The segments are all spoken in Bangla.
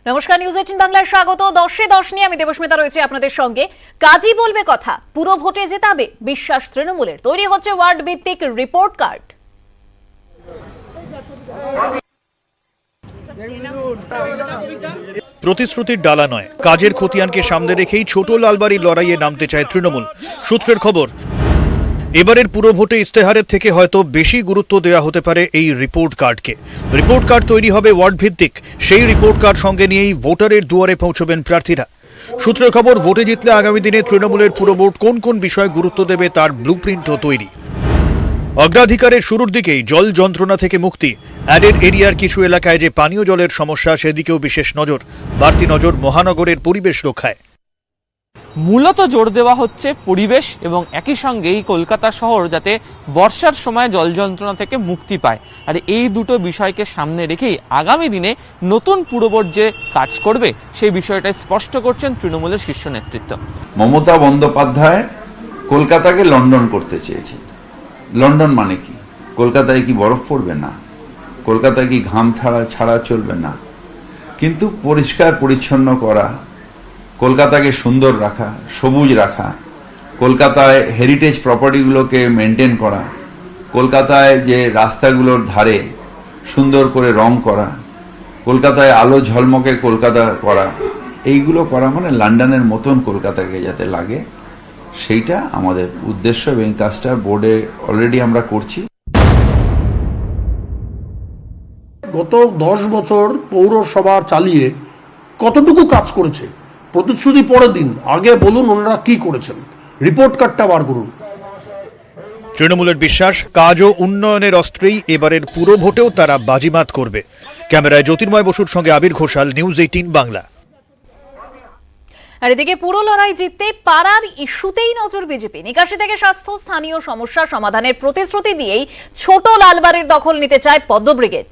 নমস্কার, নিউজ 18 বাংলায় স্বাগত। 10-10 নিয়ে আমি দেবস্মিতা রয়েছে আপনাদের সঙ্গে। কাজী বলবে কথা, পুরো ভোটে জেতাবে বিশ্বাস তৃণমূলের। তৈরি হচ্ছে ওয়ার্ড ভিত্তিক রিপোর্ট কার্ড। প্রতিশ্রুতির ডালা নয়, কাজের খতিয়ানকে সামনে রেখেই ছোট লালবাড়ির লড়াইয়ে নামতে চায় তৃণমূল। সূত্রের খবর, এবারের পুরো ভোটে ইস্তেহারের থেকে হয়তো বেশি গুরুত্ব দেওয়া হতে পারে এই রিপোর্ট কার্ডকে। রিপোর্ট কার্ড তৈরি হবে ওয়ার্ড ভিত্তিক। সেই রিপোর্ট কার্ড সঙ্গে নিয়েই ভোটারের দুয়ারে পৌঁছবেন প্রার্থীরা। সূত্রের খবর, ভোটে জিতলে আগামী দিনে তৃণমূলের পুরো ভোট কোন কোন বিষয়ে গুরুত্ব দেবে তার ব্লুপ্রিন্টও তৈরি। অগ্রাধিকারের শুরুর দিকেই জল যন্ত্রণা থেকে মুক্তি, অ্যাডেড এরিয়ার কিছু এলাকায় যে পানীয় জলের সমস্যা সেদিকেও বিশেষ নজর, বাড়তি নজর মহানগরের পরিবেশ রক্ষায়। মূলত জোর দেওয়া হচ্ছে পরিবেশ এবং একই সঙ্গে এই কলকাতা শহর যাতে বর্ষার সময় জল যন্ত্রণা থেকে মুক্তি পায়। আর এই দুটো বিষয়কে সামনে রেখেই আগামী দিনে নতুন পুরবোর্ড যে কাজ করবে সেই বিষয়টাই স্পষ্ট করছেন তৃণমূলের শীর্ষ নেতৃত্ব। মমতা বন্দ্যোপাধ্যায় কলকাতাকে লন্ডন করতে চেয়েছে। লন্ডন মানে কি? কলকাতায় কি বরফ পড়বে? না। কলকাতায় কি ঘাম ছাড়া চলবে? না। কিন্তু পরিষ্কার পরিচ্ছন্ন করা, কলকাতাকে সুন্দর রাখা, সবুজ রাখা, কলকাতায় হেরিটেজ প্রপার্টিগুলোকে মেনটেন করা, কলকাতায় যে রাস্তাগুলোর ধারে সুন্দর করে রং করা, কলকাতায় আলো ঝলমকে কলকাতা করা, এইগুলো করা মানে লন্ডনের মতন কলকাতাকে যাতে লাগে, সেইটা আমাদের উদ্দেশ্য এবং কাজটা বোর্ডে অলরেডি আমরা করছি। গত 10 বছর পৌরসভা চালিয়ে কতটুকু কাজ করেছে? প্রতিশ্রুতি পরের দিন, আগে বলুন ওনারা কি করেছেন, রিপোর্ট কার্ডটা বার করুন। তৃণমূলের বিশ্বাস, কাজ ও উন্নয়নের অস্ত্রেই এবারের পুরো ভোটেও তারা বাজিমাত করবে। ক্যামেরায় জ্যোতির্ময় বসুর সঙ্গে আবির ঘোষাল, নিউজ 18 বাংলা। আর এদিকে পুরো লড়াই জিততে পাড়ার ইস্যুতেই নজর বিজেপি। নিকাশি থেকে স্বাস্থ্য, স্থানীয় সমস্যা সমাধানের প্রতিশ্রুতি দিয়েই ছোট লালবাড়ির দখল নিতে চায় পদ্ম ব্রিগেড।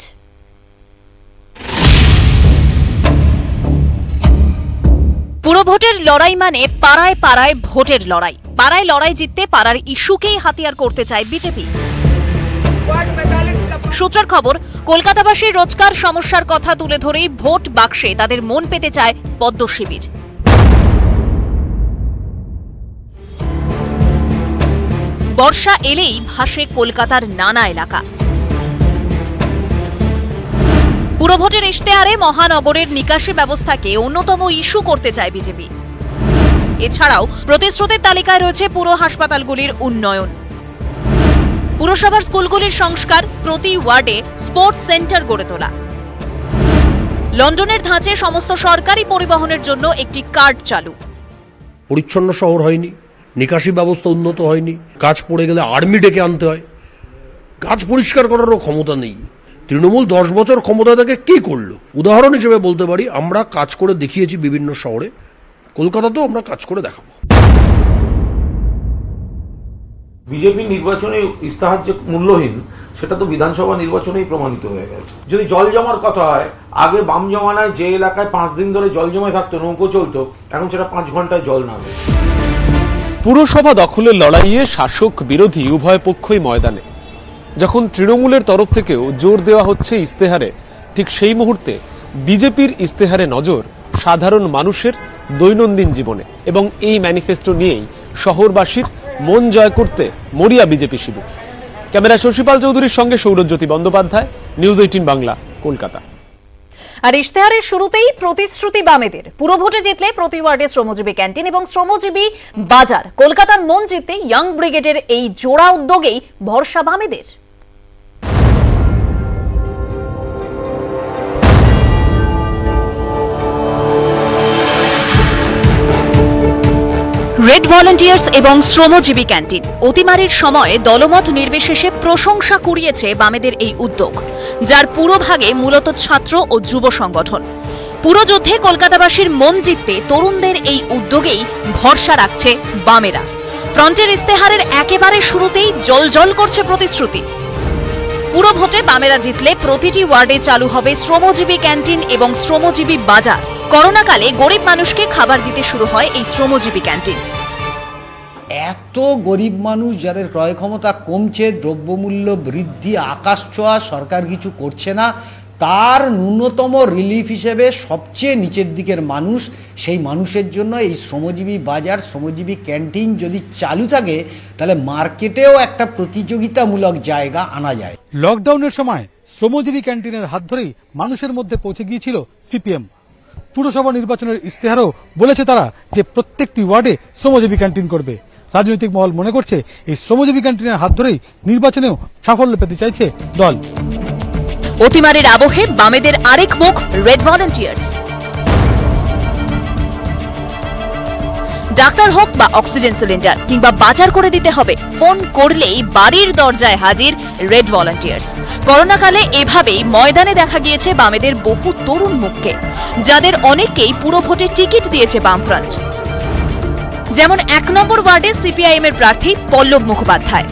পুরো ভোটের লড়াই মানে পাড়ায় পাড়ায় ভোটের লড়াই। পাড়ায় লড়াই জিততে পাড়ার ইস্যুকেই হাতিয়ার করতে চায় বিজেপি। সূত্রের খবর, কলকাতাবাসীর রোজকার সমস্যার কথা তুলে ধরেই ভোট বাক্সে তাদের মন পেতে চায় পদ্ম শিবির। বর্ষা এলেই ভাসে কলকাতার নানা এলাকা। পুরো ভোটের ইশতেহারে মহানগরের নিকাশি ব্যবস্থাকে অন্যতম ইস্যু করতে চায় বিজেপি। এছাড়াও প্রতিশ্রুতির তালিকায় রয়েছে পুরো হাসপাতালগুলির উন্নয়ন, পুরসভার স্কুলগুলির সংস্কার, প্রতি ওয়ার্ডে স্পোর্টস সেন্টার গড়ে তোলা, লন্ডনের ধাঁচে সমস্ত সরকারি পরিবহনের জন্য একটি কার্ড চালু। পরিচ্ছন্ন শহর হয়নি, নিকাশি ব্যবস্থা উন্নত হয়নি, কাজ পড়ে গেলে আর্মি ডেকে আনতে হয়, কাজ পরিষ্কার করারও ক্ষমতা নেই। তৃণমূল 10 বছর ক্ষমতা থেকে কি করলো? উদাহরণ হিসেবে বলতে পারি, আমরা কাজ করে দেখিয়েছি বিভিন্ন শহরে, কলকাতাতেও আমরা কাজ করে দেখাবো। বিজেপি নির্বাচনে ইস্তাহার যে মূল্যহীন, সেটা তো বিধানসভা নির্বাচনেই প্রমাণিত হয়ে গেছে। যদি জল জমার কথা হয়, আগে বাম জমানায় যে এলাকায় 5 দিন ধরে জল জমে থাকতো, নৌকো চলতো, এখন সেটা 5 ঘন্টায় জল নামে। পুরসভা দখলের লড়াইয়ে শাসক বিরোধী উভয় পক্ষই ময়দানে। যখন তৃণমূলের তরফ থেকেও জোর দেওয়া হচ্ছে ইস্তেহারে, ঠিক সেই মুহূর্তে বিজেপির ইস্তেহারে নজর সাধারণ মানুষের দৈনন্দিন জীবনে, এবং এই ম্যানিফেস্টো নিয়েই শহরবাসীর মন জয় করতে মরিয়া বিজেপি শিবির। ক্যামেরা শশীপাল চৌধুরীর সঙ্গে সৌরজ্যোতি বন্দ্যোপাধ্যায়, নিউজ 18 বাংলা, কলকাতা। আর ইশতেহারের শুরুতেই প্রতিশ্রুতি বামেদের। পুরো ভোটে জিতলে প্রতি ওয়ার্ডে শ্রমজীবী ক্যান্টিন এবং শ্রমজীবী বাজার। কলকাতার মন জিততে ইয়াং ব্রিগেডের এই জোড়া উদ্যোগেই ভরসা বামেদের। রেড ভলান্টিয়ার্স এবং শ্রমজীবী ক্যান্টিন। অতিমারির সময় দলমত নির্বিশেষে প্রশংসা কুড়িয়েছে বামেদের এই উদ্যোগ, যার পুরোভাগে মূলত ছাত্র ও যুব সংগঠন। পুরো যুদ্ধে কলকাতাবাসীর মন জিততে তরুণদের এই উদ্যোগেই ভরসা রাখছে বামেরা। ফ্রন্টের ইস্তেহারের একেবারে শুরুতেই জল করছে প্রতিশ্রুতি। পুরো ভোটে বামেরা জিতলে প্রতিটি ওয়ার্ডে চালু হবে শ্রমজীবী ক্যান্টিন এবং শ্রমজীবী বাজার। করোনাকালে গরিব মানুষকে খাবার দিতে শুরু হয় এই শ্রমজীবী ক্যান্টিন। এত গরিব মানুষ যাদের ক্রয় ক্ষমতা কমছে, দ্রব্যমূল্য বৃদ্ধি আকাশ ছোঁয়া, সরকার কিছু করছে না, তার ন্যূনতম রিলিফ হিসেবে সবচেয়ে নিচের দিকের মানুষ, সেই মানুষের জন্য এই শ্রমজীবী বাজার, শ্রমজীবী ক্যান্টিন যদি চালু থাকে তাহলে মার্কেটেও একটা প্রতিযোগিতামূলক জায়গা আনা যায়। লকডাউনের সময় শ্রমজীবী ক্যান্টিনের হাত ধরেই মানুষের মধ্যে পৌঁছে গিয়েছিল সিপিএম। পুরসভা নির্বাচনের ইস্তেহারও বলেছে তারা যে প্রত্যেকটি ওয়ার্ডে শ্রমজীবী ক্যান্টিন করবে। রাজনৈতিক মহল মনে করছে এই শ্রমজীবী ক্যান্টিনের হাত ধরেই নির্বাচনেও সাফল্য পেতে চাইছে দল। অতিমারের আবহে বামেদের আরেক মুখ রেড ভলান্টিয়ার্স। ডাক্তার হোক বা অক্সিজেন সিলিন্ডার কিংবা বাজার করে দিতে হবে, ফোন করলেই বাড়ির দরজায় হাজির রেড ভলান্টিয়ার্স। করোনাকালে এভাবেই ময়দানে দেখা গিয়েছে বামেদের বহু তরুণ মুখকে, যাদের অনেকেই পুরো ভোটে টিকিট দিয়েছে বামফ্রন্ট। যেমন 1 নম্বর ওয়ার্ডে সিপিআইএম এর প্রার্থী পল্লব মুখোপাধ্যায়,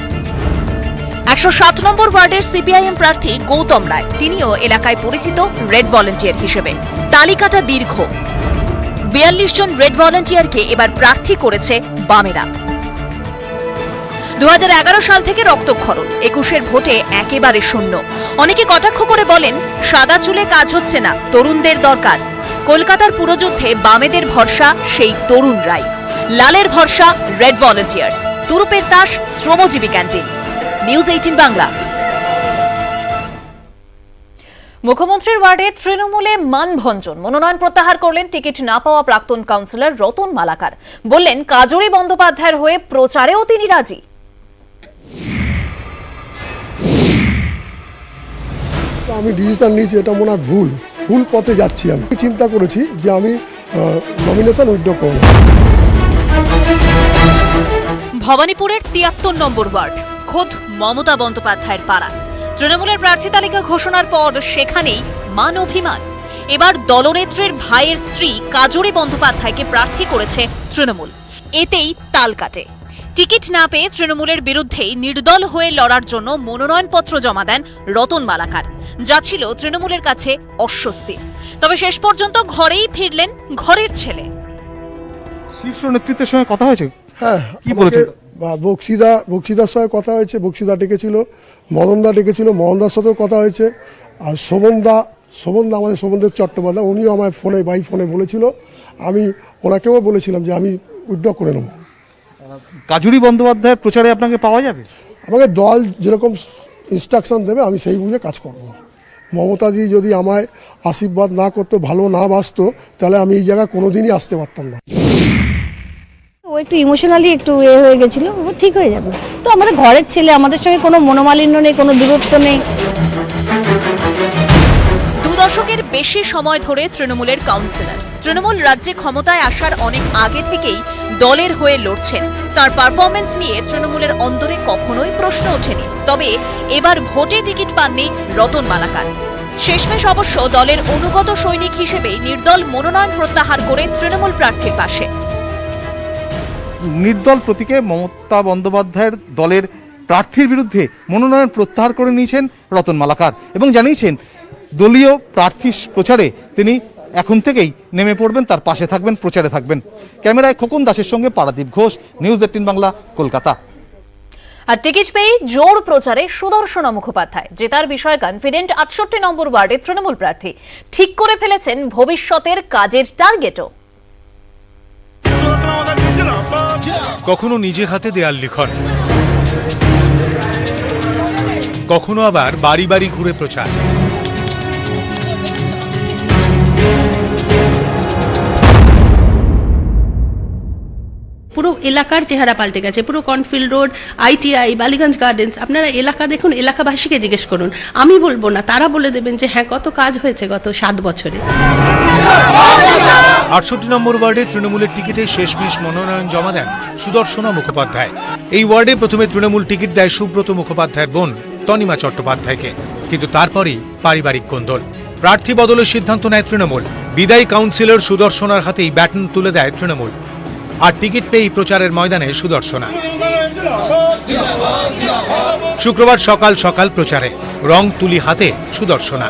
107 নম্বর ওয়ার্ডের সিপিআইএম প্রার্থী গৌতম রায়, তিনিও এলাকায় পরিচিত রেড ভলান্টিয়ার হিসেবে। তালিকাটা দীর্ঘ, 42 জন রেড ভলান্টিয়ারকে এবার প্রার্থী করেছে বামেরা। 2011 সাল থেকে রক্তক্ষরণ, 21-এর ভোটে একেবারে শূন্য। অনেকে কটাক্ষ করে বলেন, সাদা চুলে কাজ হচ্ছে না, তরুণদের দরকার। কলকাতার পুরযুদ্ধে বামেদের ভরসা সেই তরুণরাই, লালের ভরসা রেড ভলান্টিয়ার্স। তুরুপের তাস শ্রমজীবী ক্যান্টিন। নিউজ 18 বাংলা। মুখ্যমন্ত্রীর ওয়ার্ডে তৃণমূলে মানভঞ্জন, মনোনয়ন প্রত্যাহার করলেন টিকিট না পাওয়া প্রাক্তন কাউন্সিলর রতন মালাকার। বললেন, কাজরি বন্দ্যোপাধ্যায়ের হয়ে প্রচারেও তিনি রাজি। আমি ডিসিশন নিয়েছি, এটা মনে হয় ভুল পথে যাচ্ছি। আমি চিন্তা করেছি যে আমি নমিনেশন উইথড্র করব। ভবানীপুরের 73 নম্বর ওয়ার্ড, খোদ মমতা বন্দ্যোপাধ্যায়ের পাড়া। তৃণমূলের প্রার্থী তালিকা ঘোষণার পর সেখানেই মান অভিমান। এবার দলনেত্রীর ভাইয়ের স্ত্রী কাজরি বন্দ্যোপাধ্যায়কে প্রার্থী করেছে তৃণমূল। এতেই তাল কাটে। টিকিট না পেয়ে তৃণমূলের বিরুদ্ধেই নির্দল হয়ে লড়ার জন্য মনোনয়নপত্র জমা দেন রতন মালাকার, যা ছিল তৃণমূলের কাছে অস্বস্তির। তবে শেষ পর্যন্ত ঘরেই ফিরলেন ঘরের ছেলে। শীর্ষ নেতৃত্বের সঙ্গে কথা হয়েছে? হ্যাঁ, কি বলেছে? বক্সিদার সঙ্গে কথা হয়েছে, বক্সিদা ডেকেছিল, মদনদা ডেকেছিল, মদনদার সাথেও কথা হয়েছে। আর শোভনদা আমাদের শোভনদেব চট্টোপাধ্যায়, উনিও আমার ফোনে বলেছিল। আমি ওনাকেও বলেছিলাম যে আমি উইথড্র করে নেব। কাজরি বন্দ্যোপাধ্যায়ের প্রচারে আপনাকে পাওয়া যাবে? আমাকে দল যেরকম ইনস্ট্রাকশন দেবে আমি সেই বুঝে কাজ করব। মমতাজি যদি আমায় আশীর্বাদ না করতো, ভালো না বাসতো, তাহলে আমি এই জায়গায় কোনোদিনই আসতে পারতাম না। ও একটু ইমোশনালি একটু হয়ে গেছিল, ও ঠিক হয়ে যাবে। তো আমাদের ঘরের ছেলে, আমাদের সঙ্গে কোনো মনোমালিন্য নেই, কোনো দূরত্ব নেই। 2 দশকের বেশি সময় ধরে তৃণমূলের কাউন্সিলর। তৃণমূল রাজ্যে ক্ষমতায় আসার অনেক আগে থেকেই দলের হয়ে লড়ছেন। তার পারফরমেন্স নিয়ে তৃণমূলের অন্তরে কখনোই প্রশ্ন ওঠেনি। তবে এবার ভোটে টিকিট পাননি রতন মালাকার। শেষমেশ অবশ্য দলের অনুগত সৈনিক হিসেবেই নির্দল মনোনয়ন প্রত্যাহার করে তৃণমূল প্রার্থীর পাশে। নির্দল প্রতীকে মমতা বন্দ্যোপাধ্যায়ের দলের প্রার্থীর বিরুদ্ধে মনোনয়ন প্রত্যাহার করে নিয়েছেন রতন মালাকার এবং জানিয়েছেন দলীয় প্রার্থীর প্রচারে তিনি এখন থেকেই নেমে পড়বেন, তার পাশে থাকবেন, প্রচারে থাকবেন। ক্যামেরায় খোকন দাসের সঙ্গে পারাদীপ ঘোষ, নিউজ 18 বাংলা, কলকাতা। আর টিকিট পেয়ে জোর প্রচারে সুদর্শন মুখোপাধ্যায়। জেতার বিষয়ে কনফিডেন্ট 68 নম্বর ওয়ার্ডের তৃণমূল প্রার্থী। ঠিক করে ফেলেছেন ভবিষ্যতের কাজের টার্গেটও। কখনো নিজে হাতে দেয়াল লিখন, কখনো আবার বাড়ি বাড়ি ঘুরে প্রচার। পুরো এলাকার চেহারা পাল্টে গেছে। পুরো কর্নফিল্ড রোড, ITI, বালিগঞ্জ গার্ডেন্স, আপনারা এলাকা দেখুন, এলাকাবাসীকে জিজ্ঞেস করুন। আমি বলবো না, তারা বলে দেবেন যে হ্যাঁ, কত কাজ হয়েছে গত 7 বছরে। 68 নম্বর ওয়ার্ডে তৃণমূলের টিকিটে শেষমেশ মনোনয়ন জমা দেন সুদর্শনা মুখোপাধ্যায়। এই ওয়ার্ডে প্রথমে তৃণমূল টিকিট দেয় সুব্রত মুখোপাধ্যায়ের বোন তনিমা চট্টোপাধ্যায়কে, কিন্তু তারপরেই পারিবারিক কোন্দল। প্রার্থী বদলের সিদ্ধান্ত নেয় তৃণমূল। বিদায়ী কাউন্সিলর সুদর্শনার হাতেই ব্যাটন তুলে দেয় তৃণমূল। আর টিকিট পেয়েই প্রচারের ময়দানে সুদর্শনা। শুক্রবার সকাল সকাল প্রচারে রং তুলি হাতে সুদর্শনা।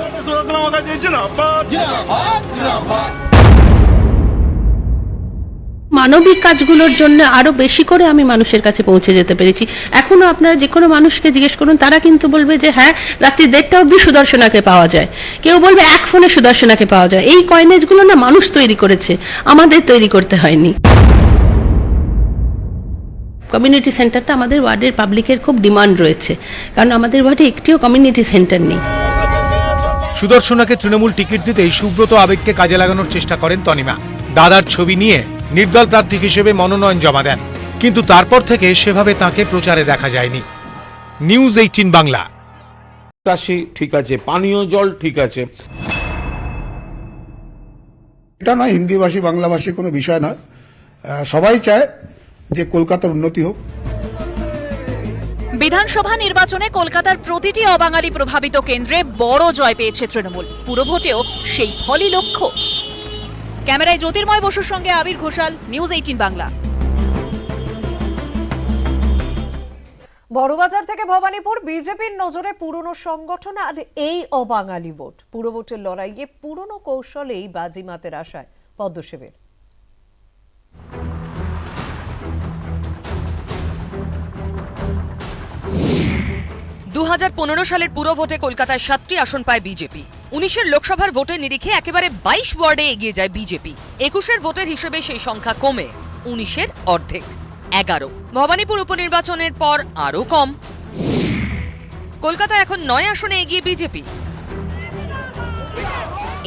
মানবিক কাজগুলোর জন্য আরো বেশি করে আমি মানুষের কাছে পৌঁছে যেতে পেরেছি। এখনো আপনারা যে কোনো মানুষকে জিজ্ঞেস করুন, তারা কিন্তু বলবে যে হ্যাঁ, রাত্রি 1:30 অবধি সুদর্শনাকে পাওয়া যায়, কেউ বলবে এক ফোনে সুদর্শনাকে পাওয়া যায়। এই কয়েনেজগুলো না মানুষ তৈরি করেছে, আমাদের তৈরি করতে হয়নি। কমিউনিটি সেন্টারটা আমাদের ওয়ার্ডের পাবলিকের খুব ডিমান্ড রয়েছে, কারণ আমাদের ওয়ার্ডে একটিও কমিউনিটি সেন্টার নেই। সুদর্শনাকে তৃণমূল টিকিট দিতেই সুব্রত আবেগকে কাজে লাগানোর চেষ্টা করেন তনিমা। দাদার ছবি নিয়ে নির্দল প্রার্থী হিসেবে মনোনয়ন জমা দেন, কিন্তু তারপর থেকে সেভাবে তাকে প্রচারে দেখা যায়নি। নিউজ 18 বাংলা। কাশি ঠিক আছে, পানীয় জল ঠিক আছে, এটা নয় হিন্দিভাষী বাংলাভাষী কোনো বিষয় নয়, সবাই চায় যে কলকাতার উন্নতি হোক। বিধানসভা নির্বাচনে কলকাতার প্রতিটি অবাঙালি প্রভাবিত কেন্দ্রে বড় জয় পেয়েছে তৃণমূল। পুরভোটেও সেই ফলই লক্ষ্য। ক্যামেরায় জ্যোতির্ময় বসুর সঙ্গে আবির ঘোষাল, নিউজ 18 বাংলা। বড়বাজার থেকে ভবানীপুর, বিজেপির নজরে পুরনো সংগঠন আর এই অবাঙালি ভোট। পুরভোটের লড়াইয়ে পুরনো কৌশলেই বাজিমাতের আশায় পদ্মশিবির। 2015 সালের পুরো ভোটে কলকাতায় 7টি আসন পায় বিজেপি। 19-এর লোকসভার ভোটের নিরিখে একেবারে 22 ওয়ার্ডে এগিয়ে যায় বিজেপি। 21-এর ভোটের হিসেবে সেই সংখ্যা কমে 19-এর অর্ধেক, 11। ভবানীপুর উপনির্বাচনের পর আরও কম। কলকাতা এখন 9 আসনে এগিয়ে বিজেপি।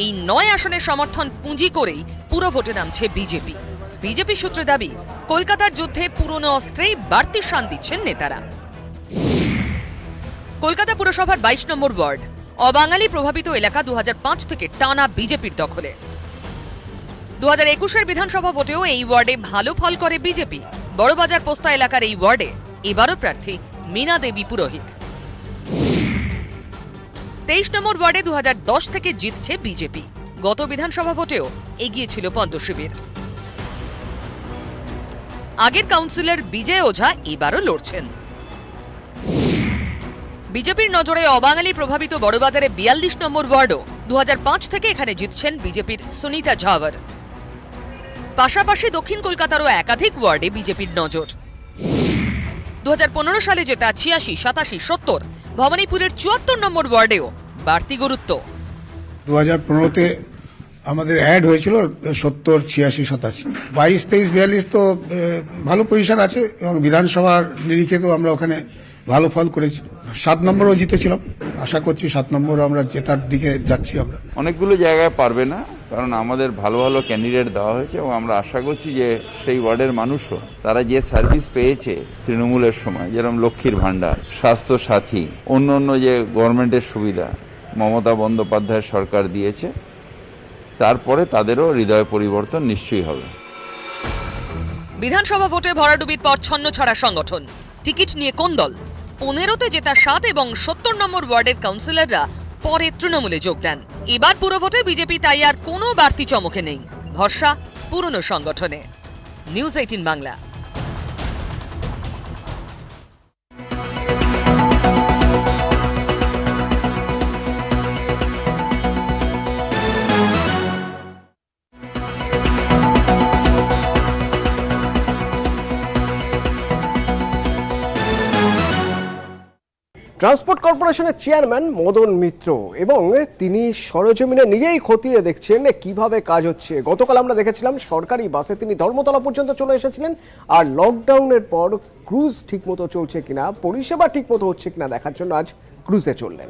এই 9 আসনের সমর্থন পুঁজি করেই পুরো ভোটে নামছে বিজেপি। বিজেপি সূত্রে দাবি, কলকাতার যুদ্ধে পুরনো অস্ত্রেই বাড়তি শান দিচ্ছেন নেতারা। কলকাতা পুরসভার 22 নম্বর ওয়ার্ড, অবাঙালি প্রভাবিত এলাকা 2005 থেকে টানা বিজেপির দখলে। 2021-এর বিধানসভা ভোটেও এই ওয়ার্ডে ভালো ফল করে বিজেপি। বড়বাজার পোস্তা এলাকার এই ওয়ার্ডে এবারও প্রার্থী মীনা দেবী পুরোহিত। 23 নম্বর ওয়ার্ডে 2010 থেকে জিতছে বিজেপি। গত বিধানসভা ভোটেও এগিয়ে ছিল পদ্মশিবির। আগের কাউন্সিলর বিজয় ওঝা এবারও লড়ছেন। বিজেপির নজরে অবাঙালি প্রভাবিত বড়বাজারে 42 নম্বর ওয়ার্ডও 2005 থেকে এখানে জিতছেন বিজেপির সুনিতা ঝাওয়ার। পাশাপাশি দক্ষিণ কলকাতারও একাধিক ওয়ার্ডে বিজেপির নজর। 2015 সালে জেতা 86, 87, 70, ভবানীপুরের 74 নম্বর ওয়ার্ডেও বাড়তি গুরুত্ব। 2015-তে আমাদের অ্যাড হয়েছিল 70, 86, 87, 22, 23, 42 তো ভালো পজিশন আছে, এবং বিধানসভার নিরিখে তো আমরা ওখানে ভালো ফল করেছি। 7 নম্বরও জিতেছিলাম, আশা করছি 7 নম্বর আমরা জেতার দিকে যাচ্ছি। আমরা অনেকগুলো জায়গায় পারবে না, কারণ আমাদের ভালো ভালো ক্যান্ডিডেট দেওয়া হয়েছে, এবং আমরা আশা করছি যে সেই ওয়ার্ডের মানুষও তারা যে সার্ভিস পেয়েছে তৃণমূলের সময়, যেরকম লক্ষ্মীর ভাণ্ডার, স্বাস্থ্য সাথী, অন্য অন্য যে গভর্নমেন্টের সুবিধা মমতা বন্দ্যোপাধ্যায়ের সরকার দিয়েছে, তারপরে তাদেরও হৃদয় পরিবর্তন নিশ্চয়ই হবে। বিধানসভা ভোটে ভরাডুবির পর ছন্ন ছড়া সংগঠন। টিকিট নিয়ে কোন দল? 15-তে জেতা 7 এবং 70 নম্বর ওয়ার্ডের কাউন্সিলররা পরে তৃণমূলে যোগ দেন। এবার পুরো ভোটে বিজেপি তাই আর কোনো বাড়তি চমকে নেই, ভরসা পুরনো সংগঠনে। নিউজ 18 বাংলা। ট্রান্সপোর্ট কর্পোরেশনের চেয়ারম্যান মদন মিত্র, এবং তিনি সরজমিনে নিজেই খতিয়ে দেখছেন কিভাবে কাজ হচ্ছে। গতকাল আমরা দেখেছিলাম সরকারি বাসে তিনি ধর্মতলা পর্যন্ত চলে এসেছিলেন, আর লকডাউনের পর ক্রুজ ঠিকমতো চলছে কিনা, পরিষেবা ঠিকমতো হচ্ছে কিনা দেখার জন্য আজ ক্রুজে চললেন।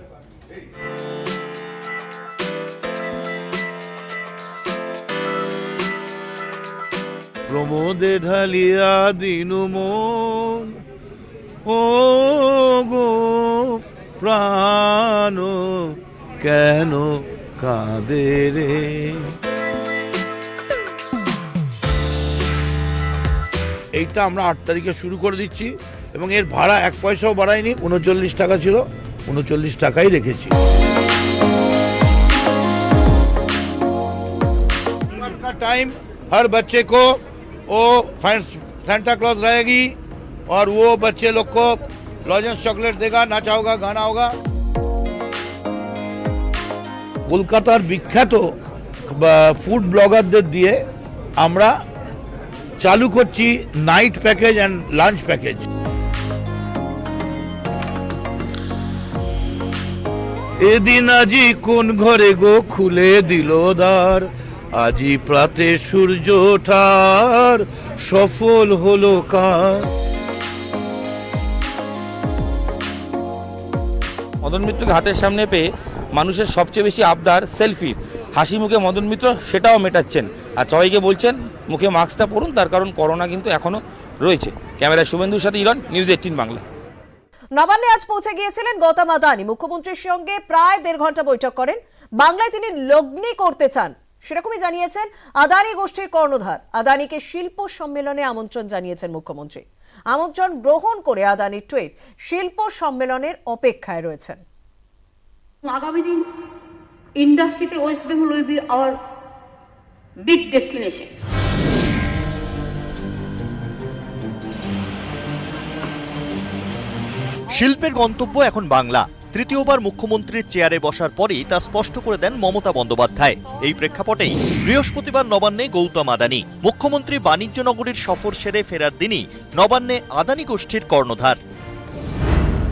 প্রমোদে ঢালিয়া দিনু মন, ও গো প্রাণ কেন কাঁদে রে। এইটা আমরা 8 তারিখে শুরু করে দিচ্ছি, এবং এর ভাড়া 1 পয়সাও বাড়ায়নি। 39 টাকা ছিল, 39 টাকাই রেখেছি। टाइम हर बच्चे को वो सेंटा क्लॉज रहेगी, और वो बच्चे लोग को लॉजेंस चॉकलेट देगा, नाचा होगा, गाना होगा। কলকাতার বিখ্যাত ফুড ব্লগারদের দিয়ে আমরা চালু করছি night package and lunch package. এদিন আজি কোন ঘরে গো খুলে দিল দ্বার, আজি প্রাতে সূর্য ওঠার সফল হলো কাজ। মদন মিত্রকে হাতের সামনে পেয়ে মানুষের সবচেয়ে বেশি আবদার সেলফি। হাসি মুখে মদন মিত্র সেটাও মেটাচ্ছেন, আর সবাইকে বলছেন মুখে মাস্কটা পরুন, তার কারণ করোনা কিন্তু এখনো রয়েছে। ক্যামেরায় শুভেন্দুর সাথে ইরন, নিউজ 18 বাংলা। নবান্নে আজ পৌঁছে গিয়েছিলেন গৌতম আদানি। মুখ্যমন্ত্রীর সঙ্গে প্রায় 1.5 ঘন্টা বৈঠক করেন। বাংলায় তিনি লগ্নি করতে চান সেরকমই জানিয়েছেন আদানি গোষ্ঠীর কর্ণধার। আদানিকে শিল্প সম্মেলনে আমন্ত্রণ জানিয়েছেন মুখ্যমন্ত্রী। আমন্ত্রণ গ্রহণ করে আদানির টুইট, শিল্প সম্মেলনের অপেক্ষায় রয়েছেন। আগামী দিন ইন্ডাস্ট্রিতে West Bengal will be hour big destination. শিল্পের গন্তব্য এখন বাংলা। তৃতীয়বার মুখ্যমন্ত্রীর চেয়ারে বসার পরই তা স্পষ্ট করে দেন মমতা বন্দ্যোপাধ্যায়। এই প্রেক্ষাপটেই বৃহস্পতিবার নবান্নে গৌতম আদানি। মুখ্যমন্ত্রী বাণিজ্য নগরীর সফর সেরে ফেরার দিনই নবান্নে আদানি গোষ্ঠীর কর্ণধার।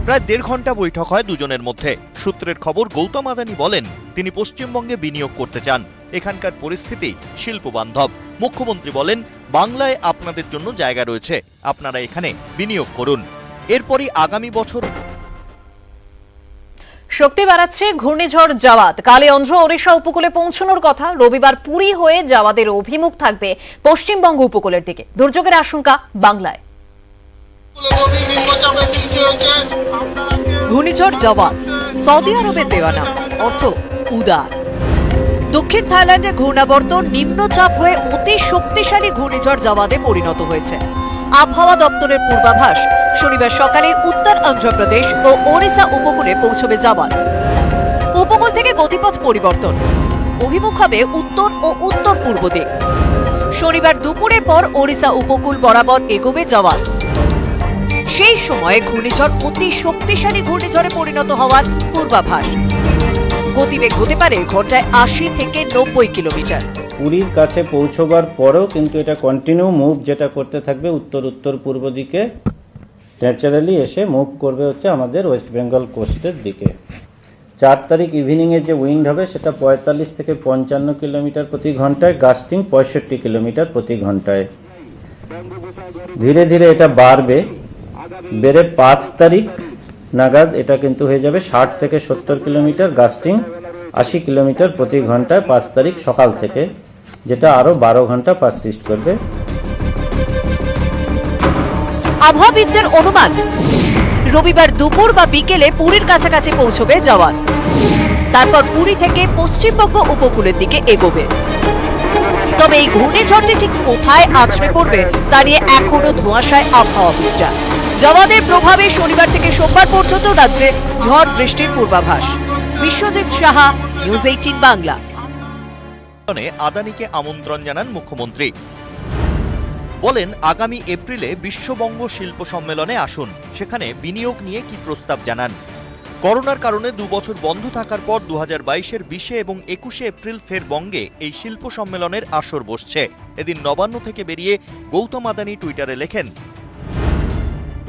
প্রায় 1.5 ঘন্টা বৈঠক হয় দুজনের মধ্যে। সূত্রের খবর, গৌতম আদানি বলেন তিনি পশ্চিমবঙ্গে বিনিয়োগ করতে চান, এখানকার পরিস্থিতি শিল্প বান্ধব। মুখ্যমন্ত্রী বলেন বাংলায় আপনাদের জন্য জায়গা রয়েছে, আপনারা এখানে বিনিয়োগ করুন। এরপরই আগামী বছর শক্তি বাড়াচ্ছে ঘূর্ণিঝড় জাওয়াদ। কালে অন্ধ্র ওড়িশা উপকূলে পৌঁছানোর কথা। রবিবার পুরী হয়ে জাওয়াদের অভিমুখ থাকবে পশ্চিমবঙ্গ উপকূলের দিকে। দুর্যোগের আশঙ্কা বাংলায়। ঘূর্ণিঝড় জাওয়াদ সৌদি আরবের দেওয়া নাম, অর্থ উদার। দক্ষিণ থাইল্যান্ডের ঘূর্ণাবর্ত নিম্নচাপ হয়ে অতি শক্তিশালী ঘূর্ণিঝড় জাওয়াদে পরিণত হয়েছে। আবহাওয়া দপ্তরের পূর্বাভাস, শনিবার সকালে উত্তর অন্ধ্রপ্রদেশ ও ওড়িশা উপকূলে পৌঁছবে জাওয়াদ। উপকূল থেকে গতিপথ পরিবর্তন, অভিমুখ হবে উত্তর ও উত্তর পূর্ব দিক। শনিবার দুপুরের পর ওড়িশা উপকূল বরাবর এগোবে জাওয়াদ। সেই সময়ে ঘূর্ণিঝড় অতি শক্তিশালী ঘূর্ণিঝড়ে পরিণত হওয়ার পূর্বাভাস। গতিবেগ হতে পারে ঘন্টায় 80 থেকে 90 কিলোমিটার। পুরীর কাছে পৌঁছবার পরেও কিন্তু এটা কন্টিনিউ মুভ যেটা করতে থাকবে উত্তর উত্তর পূর্ব দিকে, ন্যাচারালি এসে মুভ করবে হচ্ছে আমাদের ওয়েস্ট বেঙ্গল কোস্টের দিকে। 4 তারিখ ইভিনিংয়ে যে উইন্ড হবে সেটা 45 থেকে 55 কিলোমিটার প্রতি ঘন্টায়, গাস্টিং 65 কিলোমিটার প্রতি ঘন্টায়। ধীরে ধীরে এটা বাড়বে, বেড়ে 5 তারিখ নাগাদ এটা কিন্তু হয়ে যাবে 60 থেকে 70 কিলোমিটার, গাস্টিং 80 কিলোমিটার প্রতি ঘন্টায় 5 তারিখ সকাল থেকে, যেটা আরো 12 ঘন্টা পারসিস্ট করবে। আবহাওয়াবিদদের অনুমান রবিবার দুপুর বা বিকেলে পুরীর কাছাকাছি পৌঁছবে জাওয়াদ। তারপর পুরী থেকে পশ্চিমবঙ্গ উপকূলের দিকে এগোবে। তবে এই ঘূর্ণিঝড়টি ঠিক কোথায় আছড়ে পড়বে তা নিয়ে এখনো ধোঁয়াশায় আবহাওয়াবিদরা। জাওয়াদের প্রভাবে শনিবার থেকে সোমবার পর্যন্ত রাজ্যে ঝড় বৃষ্টির পূর্বাভাস। বিশ্বজিৎ সাহা, নিউজ 18 বাংলা। আদানিকে আমন্ত্রণ জানান মুখ্যমন্ত্রী। বলেন আগামী এপ্রিলে বিশ্ববঙ্গ শিল্প সম্মেলনে আসুন, সেখানে বিনিয়োগ নিয়ে কি প্রস্তাব জানান। করোনার কারণে 2 বছর বন্ধ থাকার পর 2022-এর 20 এবং 21 এপ্রিল ফের বঙ্গে এই শিল্প সম্মেলনের আসর বসছে। এদিন নবান্ন থেকে বেরিয়ে গৌতম আদানি টুইটারে লেখেন,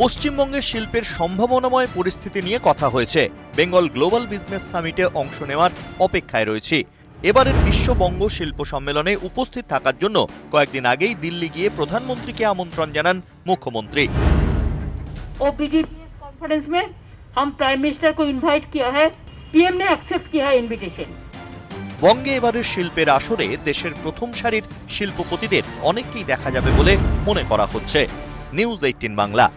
পশ্চিমবঙ্গের শিল্পের সম্ভাবনাময় পরিস্থিতি নিয়ে কথা হয়েছে। বেঙ্গল গ্লোবাল বিজনেস সামিটে অংশ নেওয়ার অপেক্ষায় রয়েছি। এবারের বিশ্ববঙ্গ শিল্প সম্মেলনে উপস্থিত থাকার জন্য কয়েকদিন আগেই দিল্লি গিয়ে প্রধানমন্ত্রীকে আমন্ত্রণ জানান মুখ্যমন্ত্রী। कॉन्फ्रेंस में हम प्राइम मिनिस्टर को इनवाइट किया है, पीएम ने एक्सेप्ट किया है इनविटेशन। বঙ্গে এবারের শিল্পের আসরে দেশের প্রথম সারির শিল্পপতিদের অনেককেই দেখা যাবে বলে মনে করা হচ্ছে। নিউজ 18 বাংলা।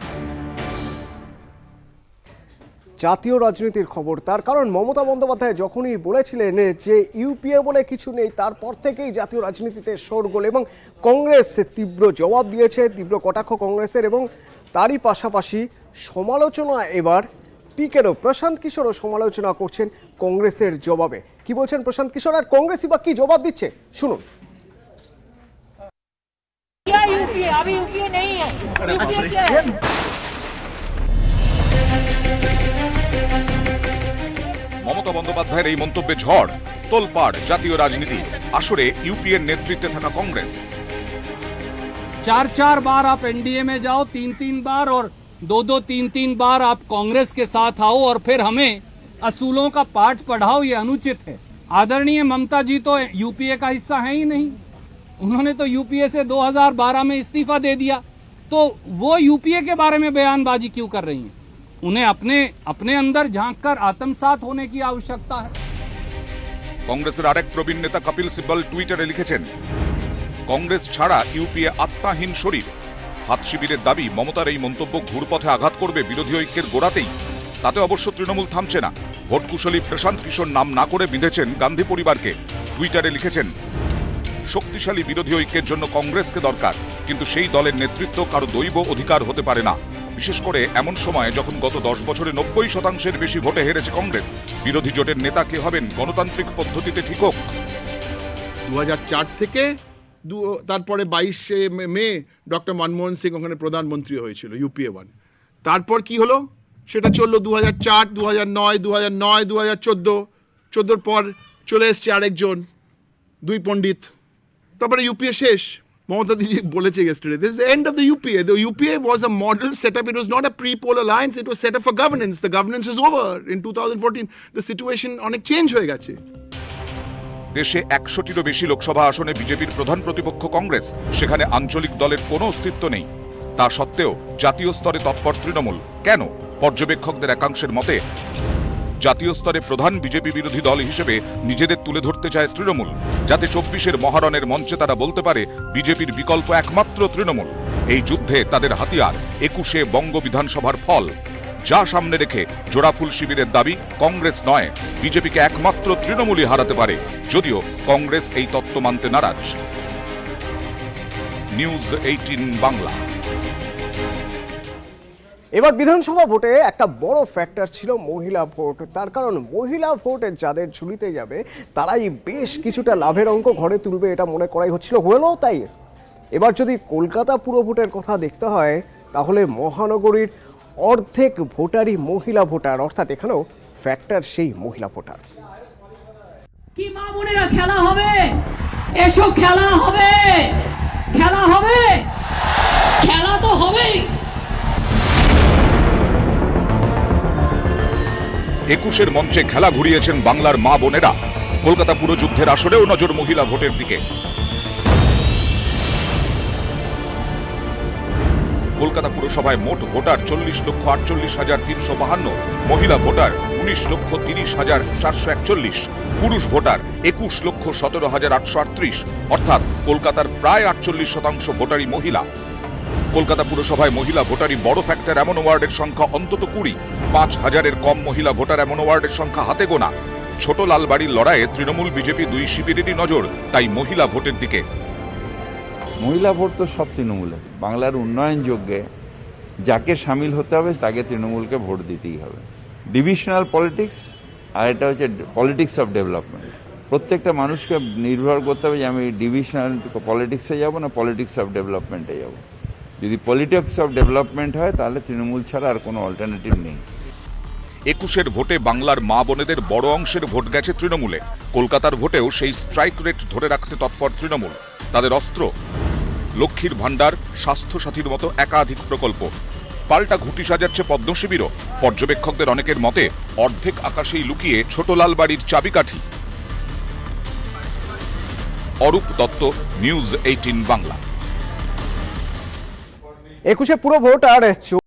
জাতীয় রাজনীতির খবর, তার কারণ মমতা বন্দ্যোপাধ্যায় যখনই বলেছিলেন যে ইউপিএ বলে কিছু নেই, তারপর থেকেই জাতীয় রাজনীতিতে শোরগোল এবং কংগ্রেস তীব্র জবাব দিয়েছে, তীব্র কটাক্ষ কংগ্রেসের, এবং তারই পাশাপাশি সমালোচনা এবার পিকেরও। প্রশান্ত কিশোরও সমালোচনা করছেন কংগ্রেসের জবাবে। কি বলছেন প্রশান্ত কিশোর, আর কংগ্রেসই বা কি জবাব দিচ্ছে শুনুন। মমতা বন্দ্যোপাধ্যায়ের এই মন্তব্যে ঝড় তোলপাড় জাতীয় রাজনীতি। আসরে ইউপিএর নেতৃত্বে থাকা কংগ্রেস। 4-4 बार आप एनडीए में जाओ, 3-3 बार, और 2-2, 3-3 बार आप कांग्रेस के साथ आओ और फिर हमें असूलों का पाठ पढ़ाओ, ये अनुचित है। आदरणीय ममता जी तो यूपीए का हिस्सा है ही नहीं, उन्होंने तो यूपीए से 2012 में इस्तीफा दे दिया, तो वो यूपीए के बारे में बयानबाजी क्यों कर रही हैं? उन्हें अपने अंदर झांककर आत्मसात होने की आवश्यकता है। কংগ্রেসের আরেক প্রবীণ নেতা কপিল সিব্বল টুইটারে লিখেছেন, কংগ্রেস ছাড়া ইউপিএ আত্মাহীন শরীর। হাত শিবিরের দাবি মমতার এই মন্তব্য ঘুরপথে আঘাত করবে বিরোধী ঐক্যের গোড়াতেই। তাতে অবশ্য তৃণমূল থামছে না। ভোটকুশলী প্রশান্ত কিশোর নাম না করে বিঁধেছেন গান্ধী পরিবারকে। টুইটারে লিখেছেন, শক্তিশালী বিরোধী ঐক্যের জন্য কংগ্রেসকে দরকার, কিন্তু সেই দলের নেতৃত্ব কারো দৈব অধিকার হতে পারে না। বিশেষ করে এমন সময় যখন গত 10 বছরে 90% বেশি ভোটে হেরেছে কংগ্রেস। বিরোধী জোটের নেতা কে হবেন গণতান্ত্রিক পদ্ধতিতে ঠিক হোক। 2004 থেকে তারপরে 22শে মে ডক্টর মনমোহন সিং ওখানে প্রধানমন্ত্রী হয়েছিল ইউপিএ 1। তারপর কি হলো সেটা চললো 2004, 2009, 2009, 2014। 14 পর চলে এসছে আরেকজন, দুই পণ্ডিত, তারপরে ইউপিএ শেষ। Mamata Diji boleche yesterday, this is the end of the UPA. The UPA was a model setup. It was not a pre-poll alliance. It was set up for governance. The governance is over in 2014. The situation অনেক চেঞ্জ হয়ে গেছে। দেশে 100টিরও বেশি লোকসভা আসনে বিজেপির প্রধান প্রতিপক্ষ কংগ্রেস। সেখানে আঞ্চলিক দলের কোনো অস্তিত্ব নেই। তা সত্ত্বেও জাতীয় স্তরে তৎপর তৃণমূল। কেন? পর্যবেক্ষকদের একাংশের মতে জাতীয় স্তরে প্রধান বিজেপি বিরোধী দল হিসেবে নিজেদের তুলে ধরতে চায় তৃণমূল, যাতে 24-এর মহারণের মঞ্চে তারা বলতে পারে বিজেপির বিকল্প একমাত্র তৃণমূল। এই যুদ্ধে তাদের হাতিয়ার 21শে বঙ্গ বিধানসভার ফল, যা সামনে রেখে জোড়াফুল শিবিরের দাবি কংগ্রেস নয়, বিজেপিকে একমাত্র তৃণমূলই হারাতে পারে, যদিও কংগ্রেস এই তত্ত্ব মানতে নারাজ। নিউজ 18 বাংলা। এবার বিধানসভা ভোটে একটা বড় ফ্যাক্টর ছিল মহিলা ভোট। তার কারণ মহিলা ভোট যাদের ঝুলিতে যাবে তারাই বেশ কিছুটা লাভের অঙ্ক ঘরে তুলবে, এটা মনে করাই হচ্ছিল, হলো তাই। এবার যদি কলকাতা পুর ভোটের কথা দেখতে হয় তাহলে মহানগরীর অর্ধেক ভোটারই মহিলা ভোটার, অর্থাৎ এখানেও ফ্যাক্টর সেই মহিলা ভোটার। কি মা বোনেরা খেলা হবে, এসো খেলা হবে, খেলা হবে, খেলা তো হবেই। 21-এর মঞ্চে খেলা ঘুরিয়েছেন বাংলার মা বোনেরা। কলকাতা পুরযুদ্ধের আসরেও নজর মহিলা ভোটের দিকে। কলকাতা পুরসভায় মোট ভোটার 40,48,352, মহিলা ভোটার 19,30,441, পুরুষ ভোটার 21,17,838, অর্থাৎ কলকাতার প্রায় 48% ভোটারই মহিলা। কলকাতা পুরসভায় মহিলা ভোটারই বড় ফ্যাক্টর এমন ওয়ার্ডের সংখ্যা অন্তত 20। 5,000-এর কম মহিলা ভোটার এমন ওয়ার্ডের সংখ্যা হাতে গোনা। ছোট লালবাড়ির লড়াইয়ে তৃণমূল বিজেপি দুই শিবিরেরই নজর তাই মহিলা ভোটের দিকে। মহিলা ভোট তো সব তৃণমূলের। বাংলার উন্নয়ন যজ্ঞে যাকে সামিল হতে হবে তাকে তৃণমূলকে ভোট দিতেই হবে। ডিভিশনাল পলিটিক্স আর এটা হচ্ছে পলিটিক্স অফ ডেভেলপমেন্ট। প্রত্যেকটা মানুষকে নির্ভর করতে হবে যে আমি ডিভিশনাল পলিটিক্সে যাব না পলিটিক্স অফ ডেভেলপমেন্টে যাব। যদি পলিটিক্স অফ ডেভেলপমেন্ট হয় তাহলে তৃণমূল ছাড়া আর কোনো অল্টারনেটিভ নেই। 21-এর ভোটে বাংলার মা বোনেদের বড় অংশের ভোট গেছে তৃণমূলে। কলকাতার ভোটেও সেই স্ট্রাইক রেট ধরে রাখতে তৎপর তৃণমূল। তাদের অস্ত্র লক্ষ্মীর ভাণ্ডার, স্বাস্থ্য সাথীর মতো একাধিক প্রকল্প। পাল্টা ঘুঁটি সাজাচ্ছে পদ্ম শিবিরও। পর্যবেক্ষকদের অনেকের মতে অর্ধেক আকাশেই লুকিয়ে ছোট লালবাড়ির চাবিকাঠি। অরূপ দত্ত, নিউজ 18 বাংলা। 21-এ পুরো ভোট আর